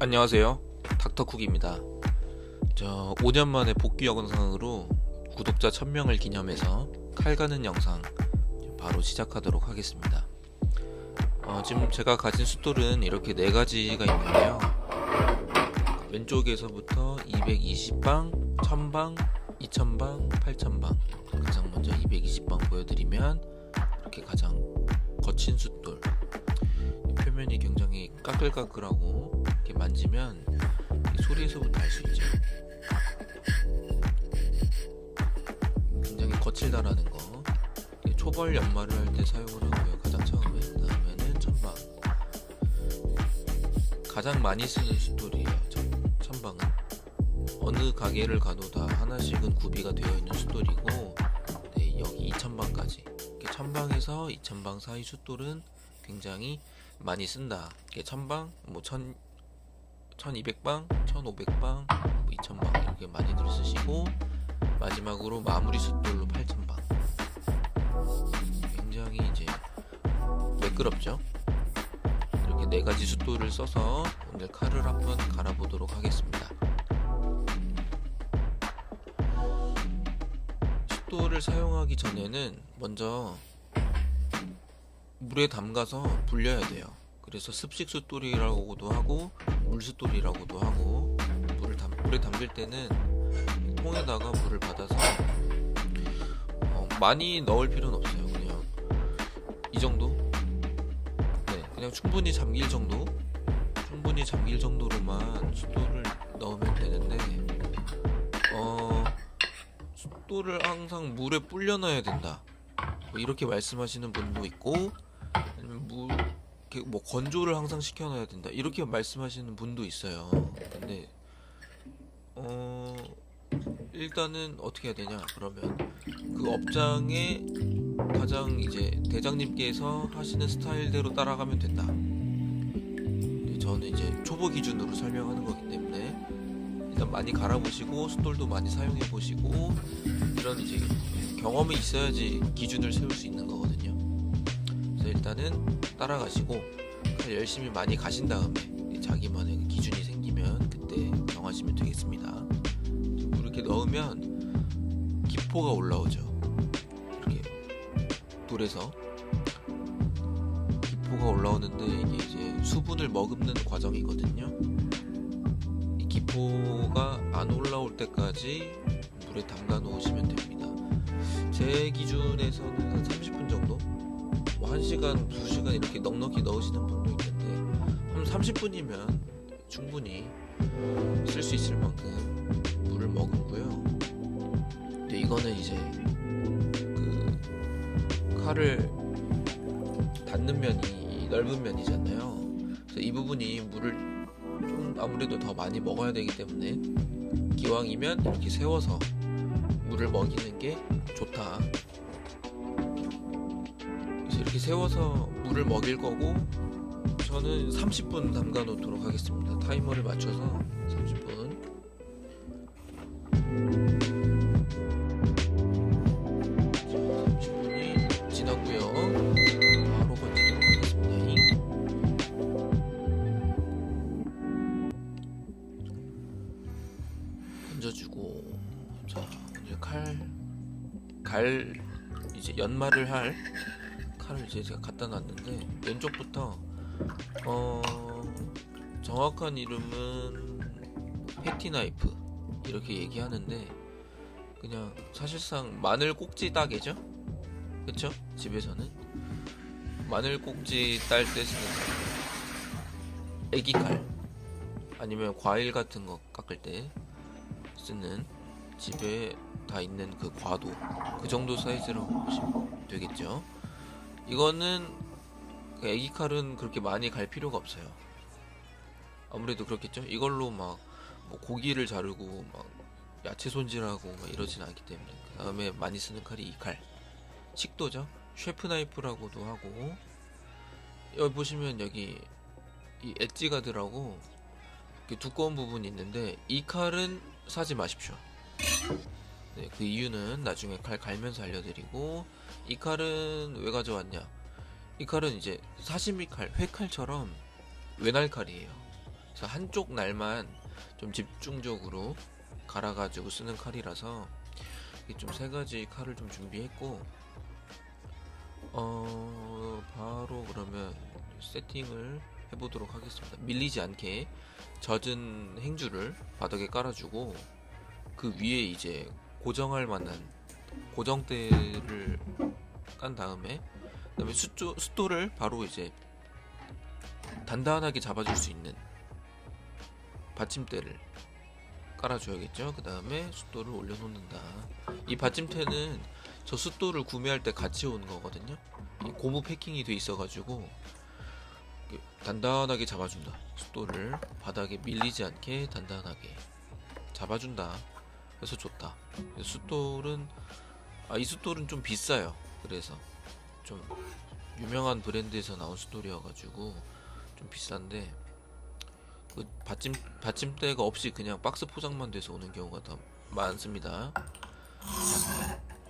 안녕하세요, 닥터쿡입니다. 5년 만에 복귀 영상으로 구독자 1000명을 기념해서 칼 가는 영상 바로 시작하도록 하겠습니다. 지금 제가 가진 숫돌은 이렇게 4가지가 있는데요. 왼쪽에서부터 220방, 1000방, 2000방, 8000방. 가장 먼저 220방 보여드리면 이렇게 가장 거친 숫돌, 표면이 굉장히 까끌까끌하고 이렇게 만지면 소리에서부터 알 수 있죠. 굉장히 거칠다라는 거. 초벌 연마를 할 때 사용을 하고요. 가장 처음에. 그 다음에는 천방. 가장 많이 쓰는 숫돌이에요. 천방은 어느 가게를 가도 다 하나씩은 구비가 되어 있는 숫돌이고, 네, 여기 2000방까지. 천방에서 2000방 사이 숫돌은 굉장히 많이 쓴다. 1000방, 1200방, 1500방, 2000방 이렇게 많이들 쓰시고, 마지막으로 마무리 숫돌로 8000방. 굉장히 이제 매끄럽죠. 이렇게 4가지 숫돌을 써서 오늘 칼을 한번 갈아보도록 하겠습니다. 숫돌을 사용하기 전에는 먼저 물에 담가서 불려야 돼요. 그래서 습식 숫돌이라고도 하고 물 숫돌이라고도 하고, 물에 담글 때는 통에다가 물을 받아서 많이 넣을 필요는 없어요. 그냥 이 정도, 네, 그냥 충분히 잠길 정도로만 숫돌을 넣으면 되는데, 숫돌을 항상 물에 불려 놔야 된다, 이렇게 말씀하시는 분도 있고, 아니면 건조를 항상 시켜놔야 된다, 이렇게 말씀하시는 분도 있어요. 근데 일단은 어떻게 해야 되냐, 그러면 그 업장의 가장 이제 대장님께서 하시는 스타일대로 따라가면 된다. 저는 이제 초보 기준으로 설명하는 거기 때문에 일단 많이 갈아보시고 숫돌도 많이 사용해 보시고, 이런 이제 경험이 있어야지 기준을 세울 수 있는 거거든요. 그래서 일단은 따라가시고 열심히 많이 가신 다음에 자기만의 기준이 생기면 그때 정하시면 되겠습니다. 이렇게 넣으면 기포가 올라오죠. 이렇게 돌에서 기포가 올라오는데, 이게 이제 수분을 머금는 과정이거든요. 이 기포가 안 올라올 때까지 물에 담가 놓으시면 됩니다. 제 기준에서는 한 30분 정도? 1시간, 2시간 이렇게 넉넉히 넣으시는 분도 있는데, 한 30분이면 충분히 쓸 수 있을 만큼 물을 머금고요. 근데 이거는 이제 그 칼을 닿는 면이 넓은 면이잖아요. 그래서 이 부분이 물을 좀 아무래도 더 많이 먹어야 되기 때문에 기왕이면 이렇게 세워서 물을 먹이는 게 좋다. 그래서 이렇게 세워서 물을 먹일 거고, 저는 30분 담가 놓도록 하겠습니다. 타이머를 맞춰서 30분. 자, 30분이 지났고요. 바로 건지도록 하겠습니다. 건져주고, 자, 이제 이제 연마를 할 칼을 이제 제가 갖다 놨는데, 왼쪽부터 정확한 이름은 패티나이프 이렇게 얘기하는데, 그냥 사실상 마늘 꼭지 따개죠? 그쵸? 집에서는 마늘 꼭지 딸 때 쓰는 애기칼, 아니면 과일 같은 거 깎을 때 쓰는, 집에 다 있는 그 과도, 그 정도 사이즈라고 보시면 되겠죠. 이거는 애기칼은 그렇게 많이 갈 필요가 없어요. 아무래도 그렇겠죠. 이걸로 막 뭐 고기를 자르고 막 야채 손질하고 막 이러진 않기 때문에. 그 다음에 많이 쓰는 칼이 이 칼, 식도죠. 셰프 나이프라고도 하고, 여기 보시면 여기 이 엣지 가드라고 이렇게 두꺼운 부분이 있는데, 이 칼은 사지 마십시오. 네, 그 이유는 나중에 칼 갈면서 알려드리고, 이 칼은 왜 가져왔냐, 이 칼은 이제 사시미 칼, 회칼처럼 외날 칼이에요. 그래서 한쪽 날만 좀 집중적으로 갈아가지고 쓰는 칼이라서 이게 좀 세 가지 칼을 좀 준비했고, 바로 그러면 세팅을 해보도록 하겠습니다. 밀리지 않게 젖은 행주를 바닥에 깔아주고, 그 위에 이제 고정할 만한 고정대를 깐 다음에, 그다음에 숫돌을 바로 이제 단단하게 잡아줄 수 있는 받침대를 깔아줘야겠죠. 그 다음에 숫돌을 올려놓는다. 이 받침대는 저 숫돌을 구매할 때 같이 온 거거든요. 고무 패킹이 돼 있어가지고 단단하게 잡아준다. 숫돌을 바닥에 밀리지 않게 단단하게 잡아준다. 그래서 좋다. 숫돌은 이 숫돌은 좀 비싸요. 그래서 좀 유명한 브랜드에서 나온 숫돌이어가지고 좀 비싼데, 그 받침대가 없이 그냥 박스 포장만 돼서 오는 경우가 더 많습니다.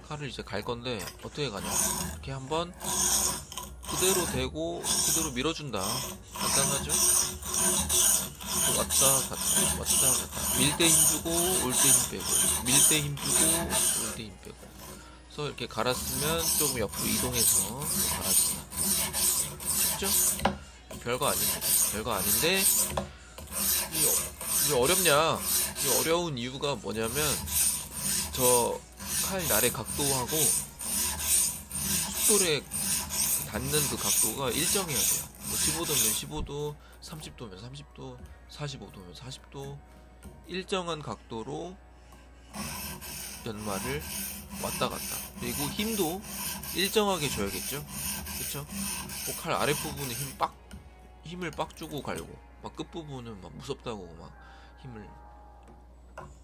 칼을 이제 갈 건데 어떻게 가냐? 이렇게 한번 그대로 대고 그대로 밀어준다. 간단하죠? 왔다 갔다 왔다 갔다. 밀 때 힘 주고 올 때 힘 빼고, 밀 때 힘 주고 올 때 힘 빼고. 그래서 이렇게 갈았으면 조금 옆으로 이동해서 갈아준다. 쉽죠? 별거 아닙니다. 별거 아닌데 이게 어렵냐? 이 어려운 이유가 뭐냐면, 저 칼 날의 각도하고 숫돌에 닿는 그 각도가 일정해야 돼요. 뭐 15도면 15도, 30도면 30도, 45도면 40도, 일정한 각도로 연마를 왔다 갔다. 그리고 힘도 일정하게 줘야겠죠? 그쵸? 뭐 칼 아랫부분에 힘을 빡 주고 갈고, 막 끝부분은 막 무섭다고 막 힘을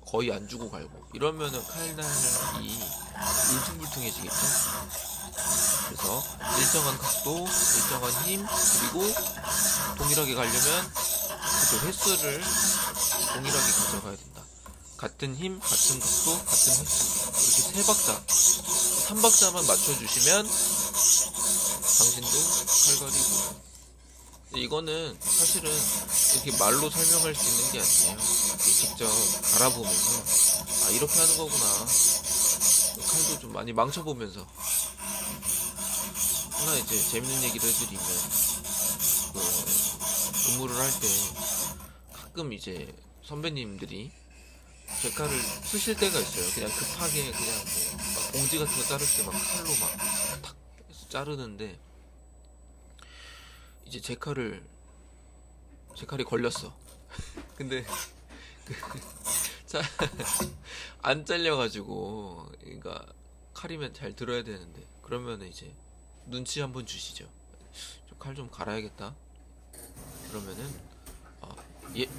거의 안 주고 갈고, 이러면은 칼날이 울퉁불퉁해지겠죠? 그래서 일정한 각도, 일정한 힘, 그리고 동일하게 가려면 그 횟수를 동일하게 가져가야 된다. 같은 힘, 같은 각도, 같은 횟수. 이렇게 3박자, 3박자만 맞춰주시면 당신도 칼갈이고. 이거는 사실은 이렇게 말로 설명할 수 있는 게 아니에요. 직접 갈아보면서 이렇게 하는 거구나. 칼도 좀 많이 망쳐보면서. 하나 이제 재밌는 얘기를 해드리면, 근무를 할 때 가끔 이제 선배님들이 제 칼을 쓰실 때가 있어요. 그냥 급하게 그냥 막 봉지 같은 거 자를 때 막 칼로 막 탁 해서 자르는데, 이제 제 칼이 걸렸어. 근데 안 잘려가지고, 그러니까 칼이면 잘 들어야 되는데, 그러면 이제 눈치 한번 주시죠. 칼 좀 갈아야겠다. 그러면은 예,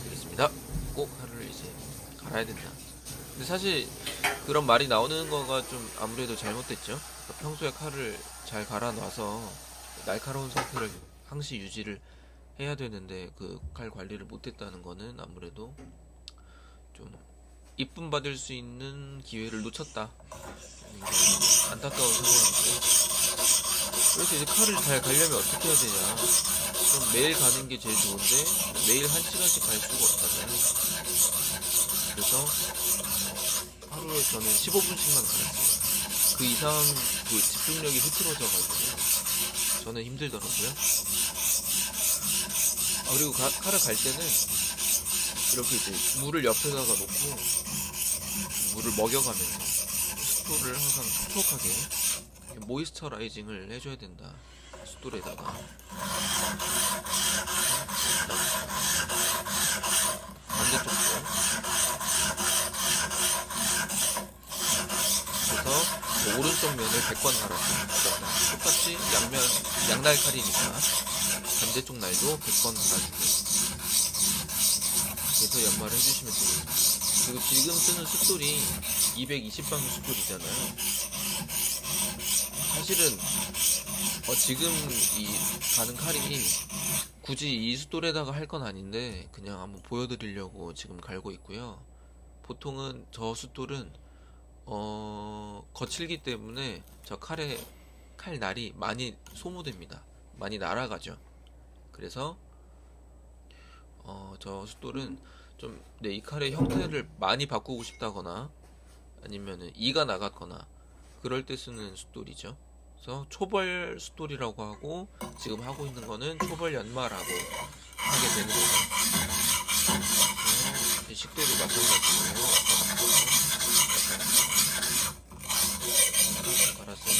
알겠습니다. 꼭 칼을 이제 갈아야 된다. 근데 사실 그런 말이 나오는 거가 좀 아무래도 잘못됐죠. 그러니까 평소에 칼을 잘 갈아놔서 날카로운 상태를 항시 유지를 해야 되는데, 그 칼 관리를 못했다는 거는 아무래도 좀 이쁨 받을 수 있는 기회를 놓쳤다. 안타까운 상황이고, 그래서 이제 칼을 잘 가려면 어떻게 해야 되냐? 그럼 매일 가는 게 제일 좋은데 매일 1시간씩 갈 수가 없잖아요. 그래서 하루에 저는 15분씩만 갈았어요. 그 이상 그 집중력이 흐트러져가지고 저는 힘들더라고요. 그리고 칼을 갈 때는 이렇게 이제 물을 옆에다가 놓고 물을 먹여가면서 숫돌을 항상 촉촉하게 모이스처라이징을 해줘야 된다. 숫돌에다가 반대쪽도. 그래서 오른쪽 면을 100번 갈아주고, 똑같이 양날 칼이니까 반대쪽 날도 100번 갈아주고, 그래서 연마를 해주시면 됩니다. 그리고 지금 쓰는 숫돌이 220방울 숫돌이잖아요. 사실은 지금 이 가는 칼이 굳이 이 숫돌에다가 할 건 아닌데 그냥 한번 보여드리려고 지금 갈고 있고요. 보통은 저 숫돌은 거칠기 때문에 저 칼날이 많이 소모됩니다. 많이 날아가죠. 그래서 저 숫돌은 좀 내 이 칼의 형태를 많이 바꾸고 싶다거나 아니면은 이가 나갔거나 그럴 때 쓰는 숫돌이죠. 그래서 초벌 숫돌이라고 하고 지금 하고 있는 거는 초벌 연마라고 하게 되는 거죠. 식도도 마찬가지고 가라스는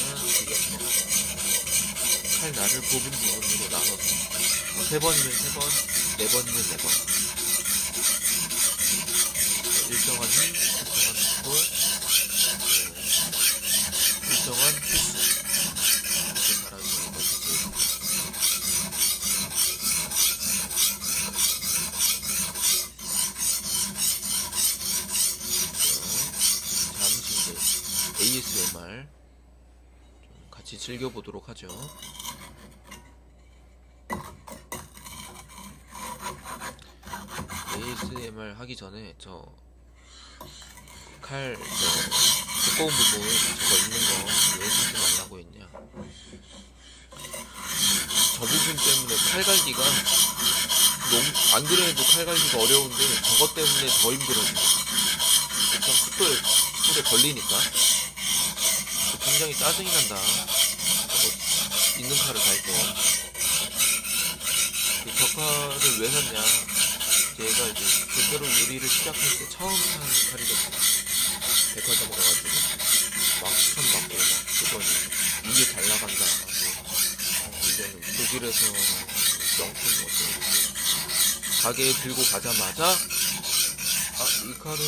칼 날을 부분 부분으로 나눠서 3번이면 3번, 4번이면 4번 일정한 힘, 일정한 속도, 일정한 필수 이렇게 달아주는 것이 제일 좋고요. 잠시 이제 ASMR 좀 같이 즐겨보도록 하죠. ASMR 하기 전에 저 칼 두꺼운 부분 저거 있는 거 왜 사지 말라고 했냐. 저 부분 때문에 칼 갈기가 너무 안 그래도 칼 갈기가 어려운데 저것 때문에 더 힘들어져요. 그쵸? 숫돌에 걸리니까 굉장히 짜증이 난다. 저거 있는 칼을 갈 때. 저 칼을 왜 샀냐. 제가 이제 제대로 요리를 시작할 때 처음 산 칼이거든요. 백화점 가가지고 막 추천 받고 막 그거니 이게 잘 나간다 하고 이거는 독일에서 명품 어쩌고 가게에 들고 가자마자 아 이 칼은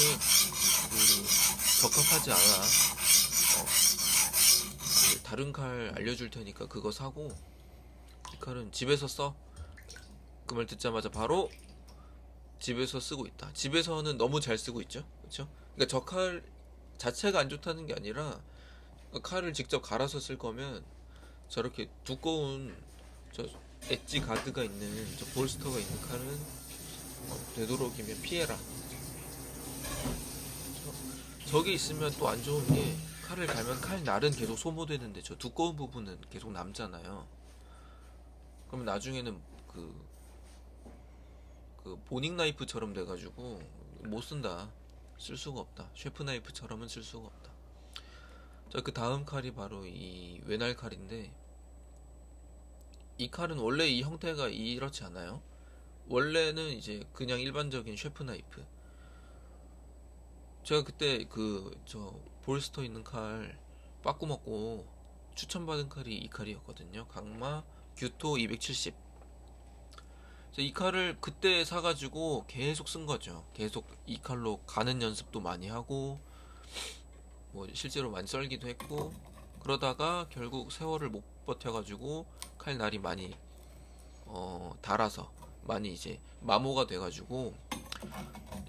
적합하지 않아. 다른 칼 알려줄 테니까 그거 사고 이 칼은 집에서 써. 그 말 듣자마자 바로 집에서 쓰고 있다. 집에서는 너무 잘 쓰고 있죠. 그렇죠? 그러니까 저 칼 자체가 안 좋다는 게 아니라 칼을 직접 갈아서 쓸 거면 저렇게 두꺼운 저 엣지 가드가 있는 저 볼스터가 있는 칼은 되도록이면 피해라. 저기 있으면 또 안 좋은 게 칼을 갈면 칼 날은 계속 소모되는데 저 두꺼운 부분은 계속 남잖아요. 그러면 나중에는 그 보닝 나이프처럼 돼가지고 못 쓴다. 쓸 수가 없다. 셰프 나이프처럼은 쓸 수가 없다. 자, 그 다음 칼이 바로 이 외날 칼인데 이 칼은 원래 이 형태가 이렇지 않아요. 원래는 이제 그냥 일반적인 셰프 나이프. 제가 그때 그 저 볼스터 있는 칼 빠꾸 먹고 추천받은 칼이 이 칼이었거든요. 강마 규토 270. 이 칼을 그때 사가지고 계속 쓴 거죠. 계속 이 칼로 가는 연습도 많이 하고 뭐 실제로 많이 썰기도 했고 그러다가 결국 세월을 못 버텨가지고 칼 날이 많이 닳아서 많이 이제 마모가 돼가지고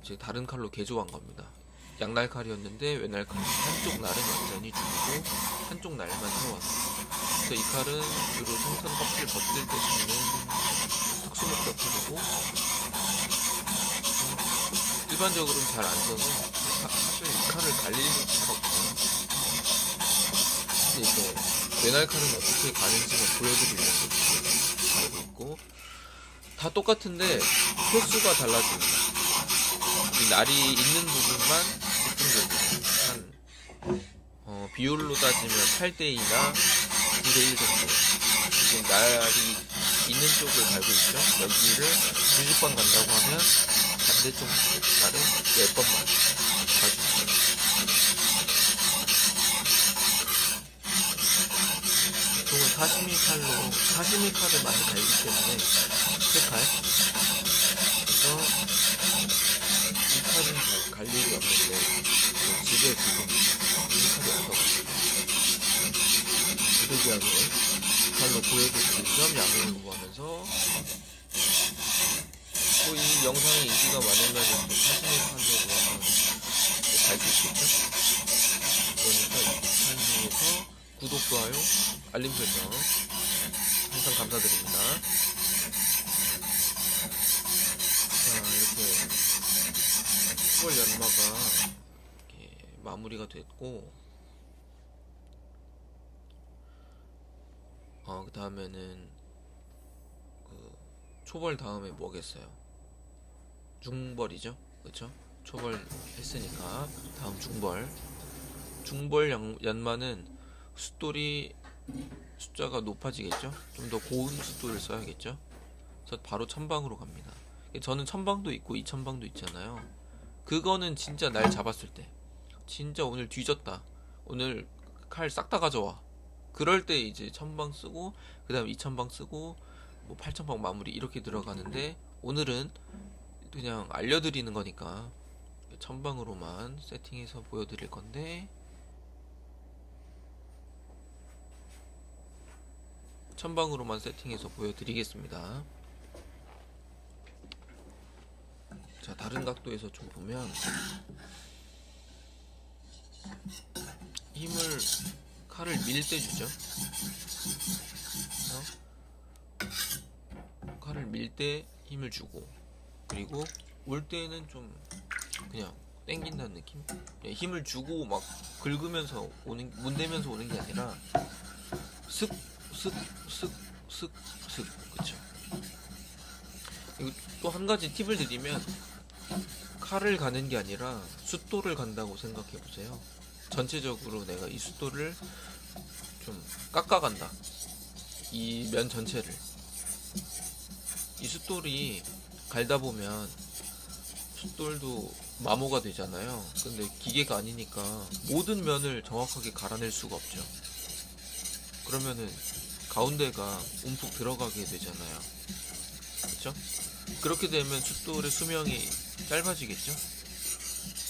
이제 다른 칼로 개조한 겁니다. 양날 칼이었는데 외날 칼 한쪽 날은 완전히 죽이고 한쪽 날만 세워서 그래서 이 칼은 주로 생선 껍질 벗길 때 쓰는 특수목적 칼이고 일반적으로는 잘 안 써서 사실 이 칼을 갈릴 필요가 없어요. 근데 이제 외날 칼은 어떻게 가는지는 보여드리려고 가고 있고 다 똑같은데 횟수가 달라집니다. 이 날이 있는 부분만 집중적으로 한 비율로 따지면 8대2나 9대1 정도. 지금 날이 있는 쪽을 갈고 있죠. 여기를 20번 간다고 하면 반대쪽 날은 10번만 가주세요. 보통은 사시미 칼을 많이 갈기 때문에 세칼. 그래서 이 칼은 잘 갈 일이 없는데 집에 지금 이 칼이 없어가지고 부득이하게 이 칼로 보여드릴 점 양해를 구하면서 또 이 영상이 인기가 많으면 또 사시미 칼로 한번 갈 수 있겠죠? 그러니까 이 채널에서 구독, 좋아요, 알림 설정 항상 감사드립니다. 자, 이렇게 10월 연마가 이렇게 마무리가 됐고 그 다음에는 그 초벌 다음에 뭐겠어요? 중벌이죠. 그쵸? 초벌 했으니까 다음 중벌. 중벌 연마는 숫돌이 숫자가 높아지겠죠? 좀 더 고운 숫돌을 써야겠죠? 그래서 바로 천방으로 갑니다. 저는 천방도 있고 이천방도 있잖아요. 그거는 진짜 날 잡았을 때, 진짜 오늘 뒤졌다, 오늘 칼 싹 다 가져와, 그럴 때 이제 천방 쓰고 그 다음 이천방 쓰고 뭐 팔천방 마무리 이렇게 들어가는데, 오늘은 그냥 알려드리는 거니까 천방으로만 세팅해서 보여드릴 건데, 천방으로만 세팅해서 보여드리겠습니다. 자, 다른 각도에서 좀 보면 힘을, 칼을 밀 때 주죠. 칼을 밀 때 힘을 주고, 그리고 올 때는 좀 그냥 땡긴다는 느낌? 힘을 주고 막 긁으면서 오는, 문대면서 오는 게 아니라 슥, 슥, 슥, 슥, 슥. 그쵸? 그리고 또 한 가지 팁을 드리면, 칼을 가는 게 아니라 숫돌을 간다고 생각해 보세요. 전체적으로 내가 이 숫돌을 좀 깎아간다. 이 면 전체를. 이 숫돌이 갈다 보면 숫돌도 마모가 되잖아요. 근데 기계가 아니니까 모든 면을 정확하게 갈아낼 수가 없죠. 그러면은 가운데가 움푹 들어가게 되잖아요. 그렇죠? 그렇게 되면 숫돌의 수명이 짧아지겠죠?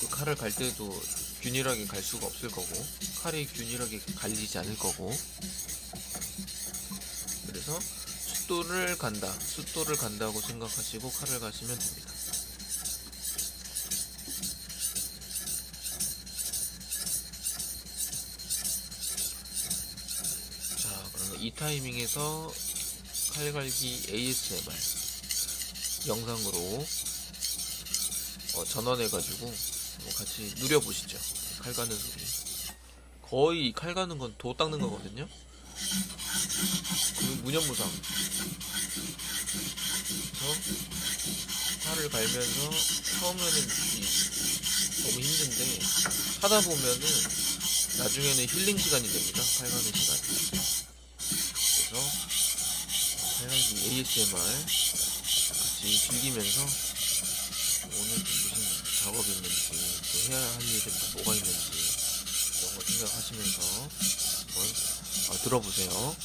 그 칼을 갈 때도 균일하게 갈 수가 없을 거고, 칼이 균일하게 갈리지 않을 거고. 그래서 숫돌을 간다, 숫돌을 간다고 생각하시고 칼을 가시면 됩니다. 자, 그러면 이 타이밍에서 칼갈기 ASMR 영상으로 전환해가지고 같이 누려보시죠. 칼 가는 소리. 거의 칼 가는 건 도 닦는 거거든요. 그 무념무상. 그래서 칼을 갈면서 처음에는 너무 힘든데 하다 보면은 나중에는 힐링 시간이 됩니다. 칼 가는 시간이. 그래서 칼갈기 ASMR 같이 즐기면서 오늘 무슨 작업이 있는지, 또 해야 할 일은 또 뭐가 있는지 이런 거 생각하시면서 한번 들어보세요.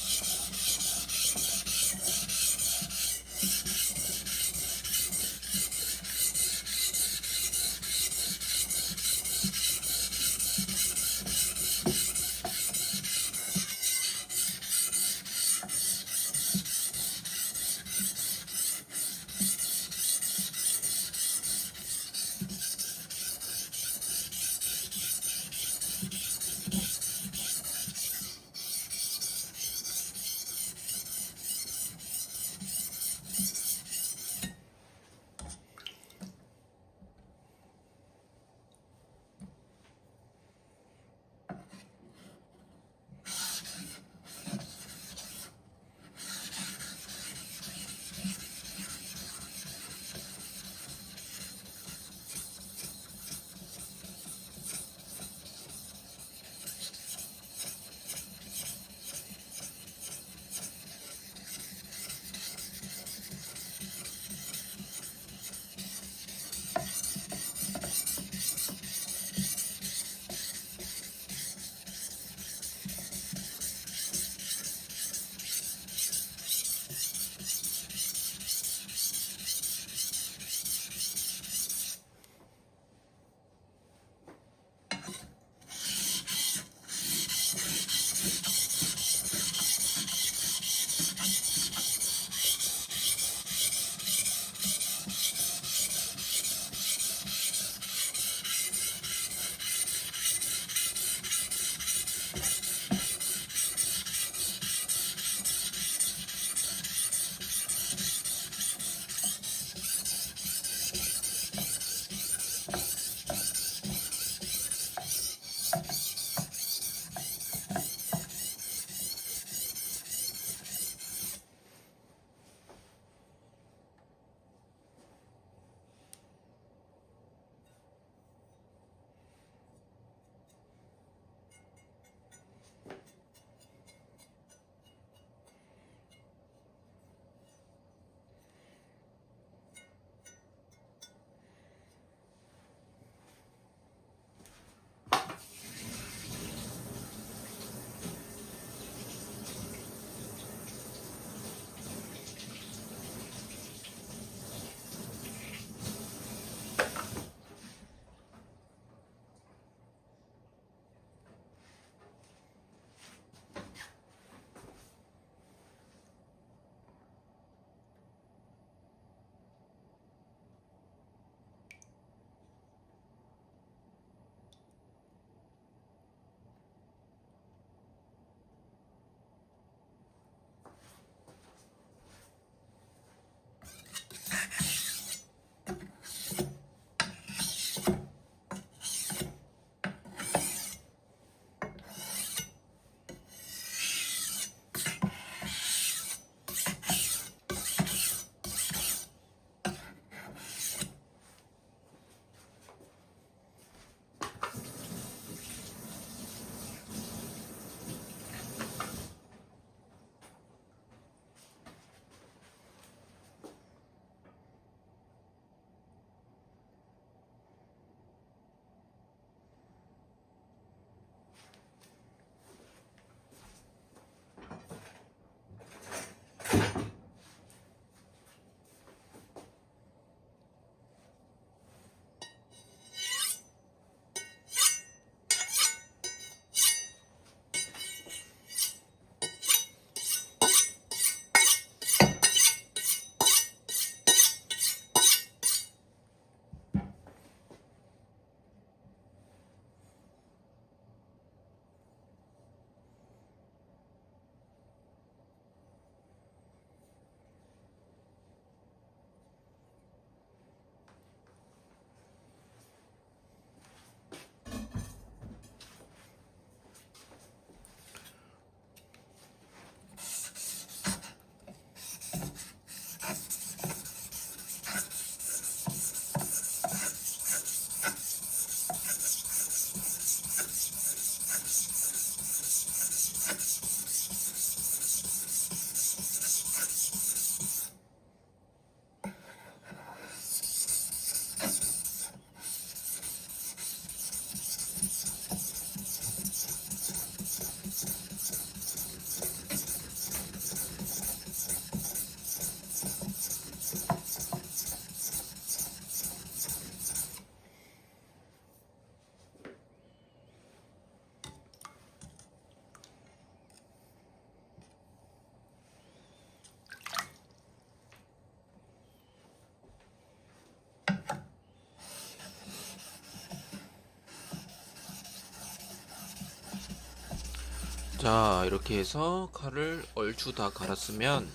자, 이렇게 해서 칼을 얼추 다 갈았으면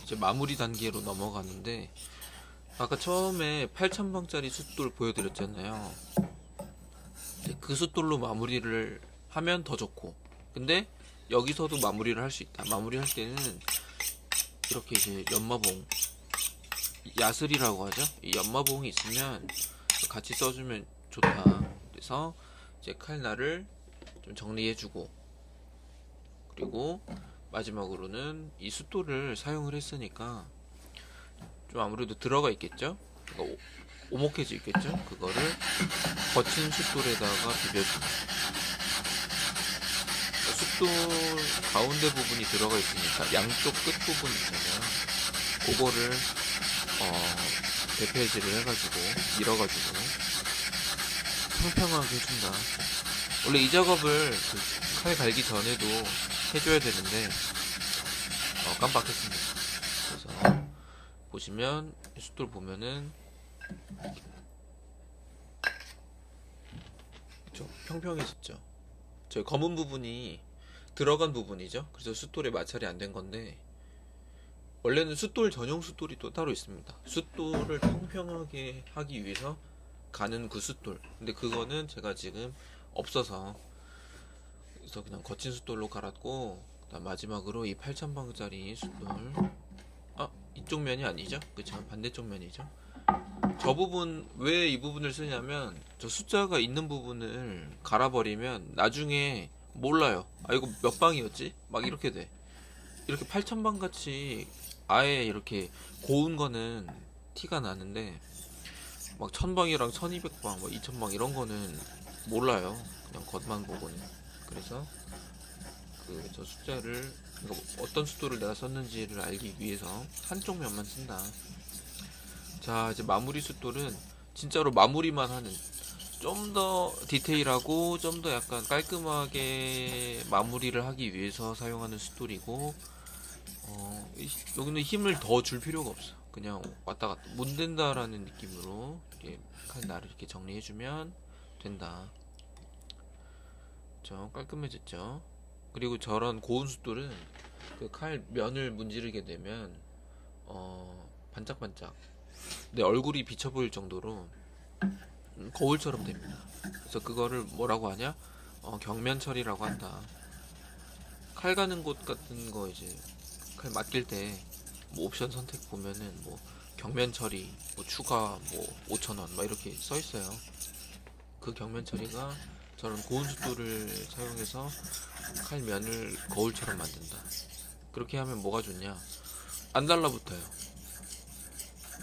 이제 마무리 단계로 넘어가는데, 아까 처음에 8000방짜리 숫돌 보여드렸잖아요. 그 숫돌로 마무리를 하면 더 좋고, 근데 여기서도 마무리를 할 수 있다. 마무리할 때는 이렇게 이제 연마봉, 야슬이라고 하죠. 이 연마봉이 있으면 같이 써주면 좋다. 그래서 이제 칼날을 좀 정리해주고, 그리고 마지막으로는 이 숫돌을 사용을 했으니까 좀 아무래도 들어가 있겠죠. 그러니까 오목해져 있겠죠. 그거를 거친 숫돌에다가 비벼주고, 숫돌 가운데 부분이 들어가 있으니까 양쪽 끝 부분 있잖아요. 그거를 대패질을 해가지고 밀어가지고 평평하게 해준다. 원래 이 작업을 그칼 갈기 전에도 해줘야 되는데 깜빡했습니다. 그래서 보시면 숫돌 보면은 그쵸? 평평해졌죠. 저 검은 부분이 들어간 부분이죠. 그래서 숫돌에 마찰이 안 된 건데, 원래는 숫돌 전용 숫돌이 또 따로 있습니다. 숫돌을 평평하게 하기 위해서 가는 그 숫돌. 근데 그거는 제가 지금 없어서, 그래서 그냥 거친 숫돌로 갈았고, 그다음 마지막으로 이 8000방짜리 숫돌, 이쪽 면이 아니죠? 그쵸? 반대쪽 면이죠? 저 부분, 왜 이 부분을 쓰냐면, 저 숫자가 있는 부분을 갈아버리면 나중에 몰라요. 아, 이거 몇 방이었지? 막 이렇게 돼. 이렇게 8000방 같이 아예 이렇게 고운 거는 티가 나는데, 막 1000방이랑 1200방, 뭐 2000방 이런 거는 몰라요. 그냥 겉만 보고는. 그래서 저 숫자를, 그러니까 어떤 숫도를 내가 썼는지를 알기 위해서 한쪽 면만 쓴다. 자, 이제 마무리 숫돌은 진짜로 마무리만 하는, 좀 더 디테일하고 좀 더 약간 깔끔하게 마무리를 하기 위해서 사용하는 숫돌이고, 여기는 힘을 더 줄 필요가 없어. 그냥 왔다 갔다 못 된다라는 느낌으로 이렇게 칼날을 이렇게 정리해주면 된다. 저 깔끔해졌죠. 그리고 저런 고운 숫돌은 그 칼 면을 문지르게 되면 반짝반짝 내 얼굴이 비쳐 보일 정도로 거울처럼 됩니다. 그래서 그거를 뭐라고 하냐? 경면 처리라고 한다. 칼 가는 곳 같은 거 이제 칼 맡길 때 뭐 옵션 선택 보면은 뭐 경면 처리, 뭐 추가 뭐 5,000원 막 이렇게 써 있어요. 그 경면 처리가 저런 고운 숫돌을 사용해서 칼 면을 거울처럼 만든다. 그렇게 하면 뭐가 좋냐? 안 달라붙어요.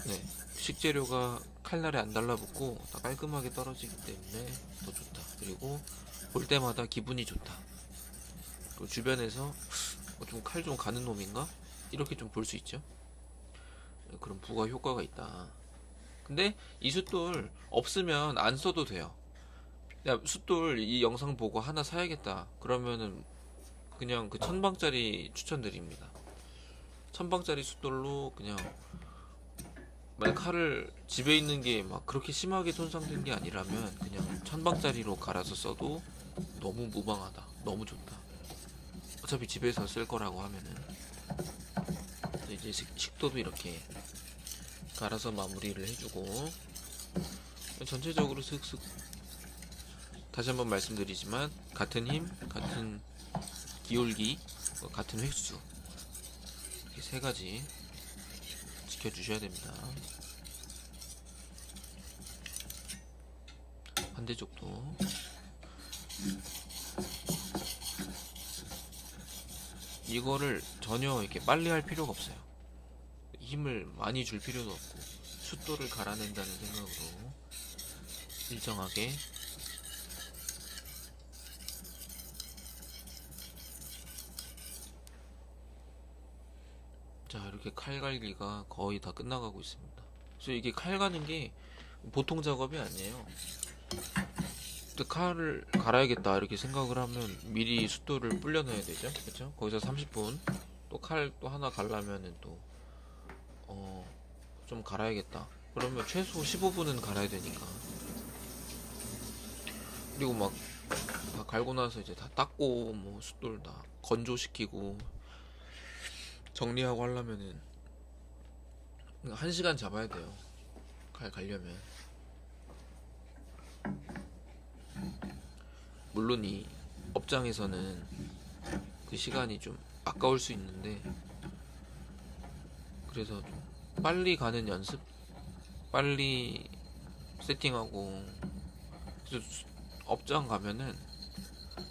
네, 식재료가 칼날에 안 달라붙고 다 깔끔하게 떨어지기 때문에 더 좋다. 그리고 볼 때마다 기분이 좋다. 그리고 주변에서 좀 칼 좀 가는 놈인가? 이렇게 좀 볼 수 있죠. 그런 부가 효과가 있다. 근데 이 숫돌 없으면 안 써도 돼요. 야, 숫돌 이 영상 보고 하나 사야겠다. 그러면은 그냥 그 1000방짜리 추천드립니다. 1000방짜리 숫돌로 그냥, 만약 칼을 집에 있는 게 막 그렇게 심하게 손상된 게 아니라면 그냥 1000방짜리로 갈아서 써도 너무 무방하다. 너무 좋다. 어차피 집에서 쓸 거라고 하면은 이제 식도도 이렇게 갈아서 마무리를 해주고, 전체적으로 슥슥, 다시 한번 말씀드리지만 같은 힘, 같은 기울기, 같은 획수, 이렇게 세 가지 지켜주셔야 됩니다. 반대쪽도 이거를 전혀 이렇게 빨리 할 필요가 없어요. 힘을 많이 줄 필요도 없고 숫돌을 갈아낸다는 생각으로 일정하게. 자, 이렇게 칼 갈기가 거의 다 끝나가고 있습니다. 그래서 이게 칼 가는 게 보통 작업이 아니에요. 근데 칼을 갈아야겠다 이렇게 생각을 하면 미리 숫돌을 불려놔야 되죠. 그렇죠? 거기서 30분, 또 칼 또 하나 갈라면은 또 좀 갈아야겠다. 그러면 최소 15분은 갈아야 되니까. 그리고 막 다 갈고 나서 이제 다 닦고 뭐 숫돌 다 건조시키고 정리하고 하려면은 1시간 잡아야 돼요. 칼 갈려면. 물론 이 업장에서는 그 시간이 좀 아까울 수 있는데, 그래서 좀 빨리 가는 연습, 빨리 세팅하고. 그래서 업장 가면은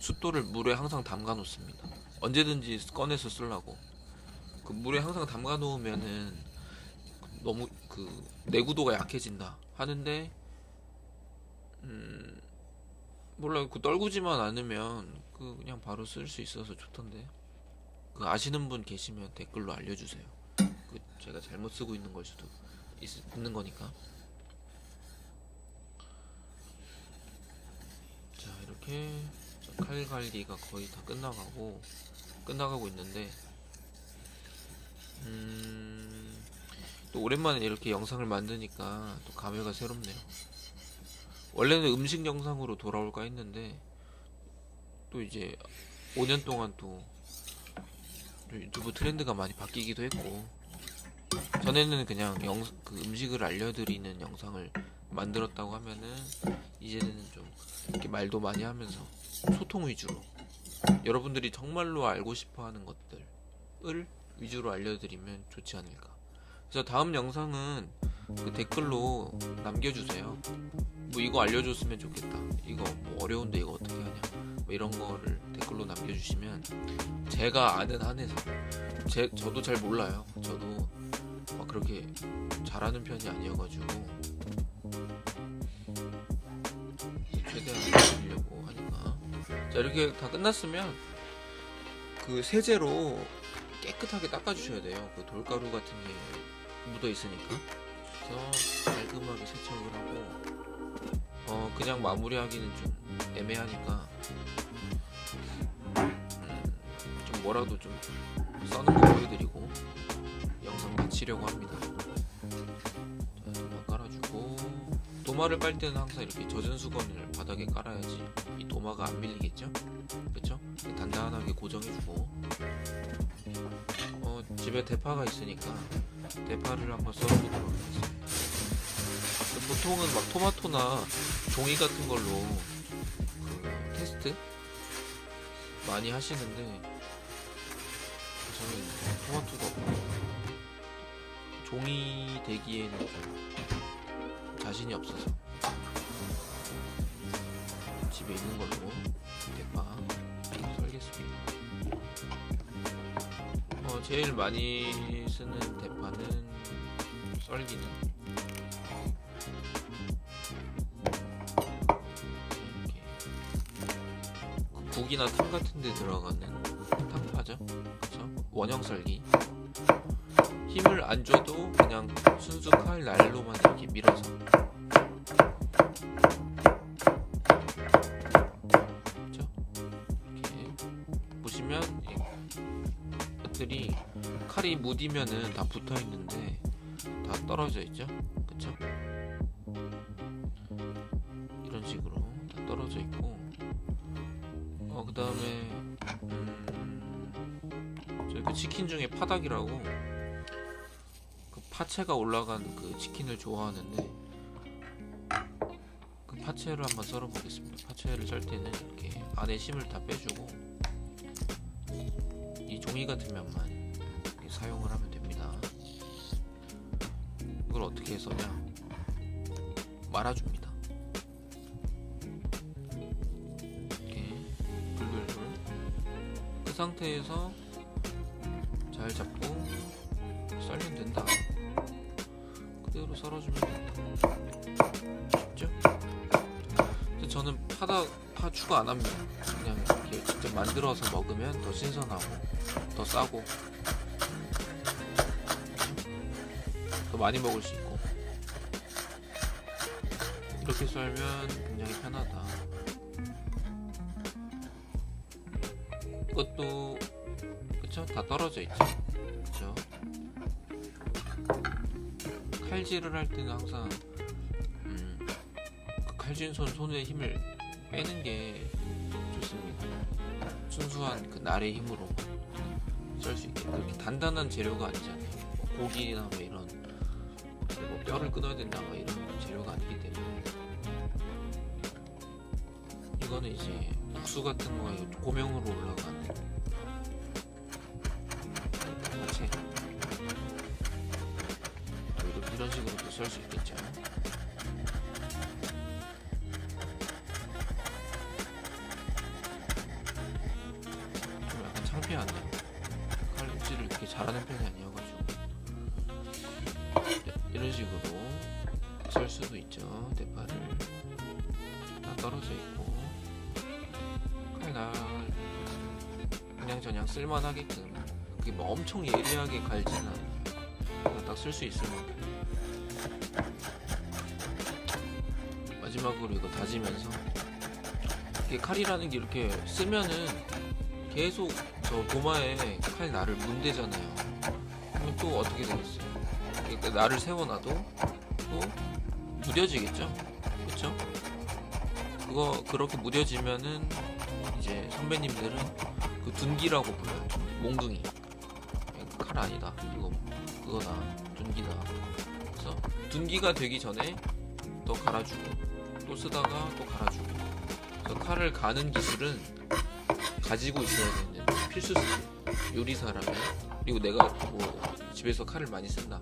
숫돌을 물에 항상 담가 놓습니다. 언제든지 꺼내서 쓰려고. 그 물에 항상 담가 놓으면은 너무 그 내구도가 약해진다 하는데, 몰라요. 그 떨구지만 않으면 그냥 바로 쓸 수 있어서 좋던데. 그 아시는 분 계시면 댓글로 알려주세요. 그 제가 잘못 쓰고 있는 걸 수도 있는 거니까. 자, 이렇게 칼 관리가 거의 다 끝나가고 있는데, 또 오랜만에 이렇게 영상을 만드니까 또 감회가 새롭네요. 원래는 음식 영상으로 돌아올까 했는데, 또 이제 5년 동안 또 유튜브 트렌드가 많이 바뀌기도 했고, 전에는 그냥 그 음식을 알려드리는 영상을 만들었다고 하면은, 이제는 좀 이렇게 말도 많이 하면서 소통 위주로, 여러분들이 정말로 알고 싶어 하는 것들을 위주로 알려드리면 좋지 않을까. 그래서 다음 영상은 그 댓글로 남겨주세요. 뭐 이거 알려줬으면 좋겠다, 이거 뭐 어려운데 이거 어떻게 하냐, 뭐 이런 거를 댓글로 남겨주시면 제가 아는 한에서, 저도 잘 몰라요. 저도 막 그렇게 잘하는 편이 아니어가지고 최대한 알려드리려고 하니까. 자, 이렇게 다 끝났으면 그 세제로 깨끗하게 닦아주셔야 돼요. 그 돌가루 같은 게 묻어 있으니까. 그래서 깔끔하게 세척을 하고, 그냥 마무리하기는 좀 애매하니까 좀 뭐라도 좀 써는 거 보여드리고 영상 마치려고 합니다. 자, 도마 깔아주고, 도마를 빨 때는 항상 이렇게 젖은 수건을 바닥에 깔아야지 이 도마가 안 밀리겠죠? 그쵸? 단단하게 고정해주고, 집에 대파가 있으니까 대파를 한번 썰어보도록 하겠습니다. 보통은 막 토마토나 종이 같은 걸로 그 테스트 많이 하시는데, 저는 토마토도 없고 종이 대기에는 좀 자신이 없어서 집에 있는 걸로 대파 썰겠습니다. 제일 많이 쓰는 대파는 썰기는 이렇게 국이나 탕 같은 데 들어가는 탕파죠. 그쵸? 원형 썰기. 힘을 안 줘도 그냥 순수 칼 날로만 이렇게 밀어서, 그쵸? 이렇게 보시면 것들이 칼이 무디면은 다 붙어 있는데 다 떨어져 있죠. 그쵸? 이런 식으로 다 떨어져 있고, 그 다음에 저희 그 치킨 중에 파닭이라고 그 파채가 올라간 그 치킨을 좋아하는데, 그 파채를 한번 썰어 보겠습니다. 파채를 썰 때는 이렇게 안에 심을 다 빼주고 이 종이 같은 면만 사용을 하면 됩니다. 이걸 어떻게 써냐, 말아줍니다. 이렇게 불불불. 그 상태에서 잘 잡고 썰면 된다. 그대로 썰어주면 된다. 쉽죠? 저는 파 추가 안 합니다. 그냥 이렇게 직접 만들어서 먹으면 더 신선하고 더 싸고 더 많이 먹을 수 있고, 이렇게 썰면 굉장히 편하다. 이것도 그쵸? 다 떨어져 있죠. 그쵸? 칼질을 할 때는 항상 그 칼진 손에 힘을 빼는 게 좋습니다. 순수한 그 날의 힘으로 썰 수 있게. 그렇게 단단한 재료가 아니잖아요. 뭐 고기나 뭐 이런 뭐 뼈를 끊어야 된다 뭐 이런 재료가 아니기 때문에. 이거는 이제 국수 같은 거에 고명으로 올라가는 야채. 이런 식으로도 썰 수 있겠죠. 좀 약간 창피하네요. 칼질을 이렇게 잘하는 편이 아니어가지고. 이런 식으로 썰 수도 있죠. 대파를 다 떨어져 있고 칼날 그냥저냥 쓸만하게끔, 그게 뭐 엄청 예리하게 갈지는 않아요. 딱 쓸 수 있을 만큼. 마지막으로 이거 다지면서, 이게 칼이라는 게 이렇게 쓰면은 계속 저 도마에 칼날을 문대잖아요. 그러면 또 어떻게 되겠어요? 그러니까 날을 세워놔도 또 무뎌지겠죠? 그쵸? 그거 그렇게 무뎌지면은 이제 선배님들은 그 둔기라고 불러요. 몽둥이. 칼 아니다. 그거다. 둔기다. 그래서 둔기가 되기 전에 또 갈아주고 또 쓰다가 또 갈아주고. 그래서 칼을 가는 기술은 가지고 있어야 되는 필수 스킬. 요리사라면, 그리고 내가 뭐 집에서 칼을 많이 쓴다,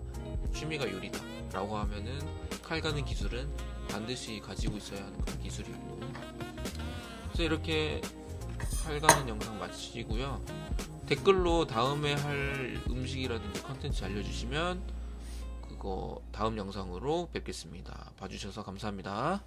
취미가 요리다 라고 하면은 칼 가는 기술은 반드시 가지고 있어야 하는 그런 기술이고. 그래서 이렇게 칼 가는 영상 마치고요. 댓글로 다음에 할 음식이라든지 컨텐츠 알려주시면 그거 다음 영상으로 뵙겠습니다. 봐주셔서 감사합니다.